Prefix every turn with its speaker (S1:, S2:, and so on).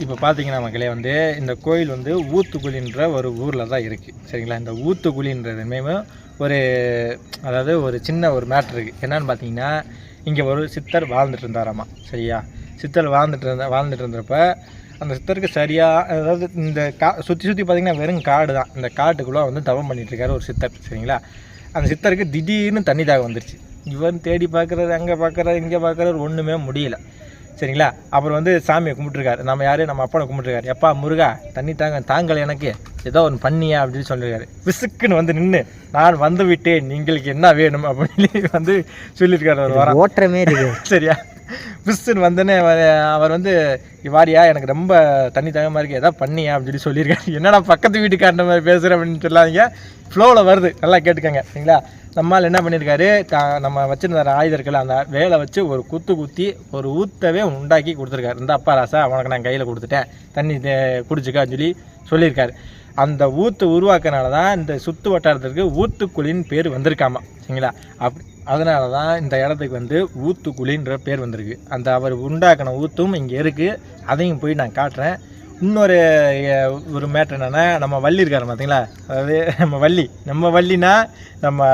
S1: இப்போ பார்த்தீங்கன்னா மக்களே வந்து இந்த கோயில் வந்து ஊத்துக்குழின்ற ஒரு ஊரில் தான் இருக்குது சரிங்களா. இந்த ஊத்துக்குழின்றதுமே ஒரு அதாவது ஒரு சின்ன ஒரு மேட்ரு இருக்குது. என்னன்னு பார்த்தீங்கன்னா இங்கே ஒரு சித்தர் வாழ்ந்துட்டு இருந்தாராமா சரியா. சித்தர் வாழ்ந்துட்டு இருந்தப்ப அந்த சித்தருக்கு சரியாக அதாவது இந்த சுற்றி பார்த்திங்கன்னா வெறும் காடு தான். இந்த காட்டுக்குள்ளே வந்து தவம் பண்ணிகிட்ருக்காரு ஒரு சித்தர் சரிங்களா. அந்த சித்தருக்கு திடீர்னு தண்ணி தாகம் வந்துருச்சு. இவன் தேடி பார்க்குறாரு, அங்கே பார்க்குறாரு, இங்கே பார்க்குறாரு, ஒன்றுமே முடியல சரிங்களா. அப்புறம் வந்து சாமியை கும்பிட்டுருக்காரு. நம்ம யார் நம்ம அப்பனை கும்பிட்டுருக்காரு. எப்பா முருகா தண்ணி தாங்கலை எனக்கு ஏதோ ஒன்று பண்ணியா அப்படின்னு சொல்லியிருக்காரு. விசுக்குன்னு வந்து நின்று நான் வந்து விட்டேன் நீங்களுக்கு என்ன வேணும் அப்படின்னு வந்து சொல்லியிருக்காரு. ஒரு வாரம் ஓட்டுறமே இருக்கு சரியா. விசுன்னு வந்தோடனே அவர் வந்து வாரியா எனக்கு ரொம்ப தண்ணி தாகமாக இருக்குது எதாவது பண்ணியா அப்படின்னு சொல்லியிருக்காரு. என்னடா பக்கத்து வீட்டுக்காரன மாதிரி பேசுகிறேன் அப்படின்னு சொல்லாதீங்க, ஃப்ளோவில் வருது நல்லா கேட்டுக்கோங்க சரிங்களா. நம்மால் என்ன பண்ணியிருக்காரு, நம்ம வச்சுருந்த ஆயுதர்கள் அந்த வேலை வச்சு ஒரு குத்தி ஒரு ஊத்தவே உண்டாக்கி கொடுத்துருக்காரு. இந்த அப்பா ராசா அவனுக்கு நான் கையில் கொடுத்துட்டேன் தண்ணி குடிச்சுக்கான்னு சொல்லியிருக்காரு. அந்த ஊற்று உருவாக்குனால தான் இந்த சுற்று வட்டாரத்துக்கு ஊத்துக்குழின்னு பேர் வந்திருக்காமா சரிங்களா. அதனால தான் இந்த இடத்துக்கு வந்து ஊத்துக்குழின்ற பேர் வந்திருக்கு. அந்த அவர் உண்டாக்கின ஊற்றும் இங்கே இருக்குது. அதையும் போய் நான் காட்டுறேன். இன்னொரு மேட்ரு என்னென்னா நம்ம வள்ளி இருக்காரு பார்த்தீங்களா. அதாவது நம்ம வள்ளினா நம்ம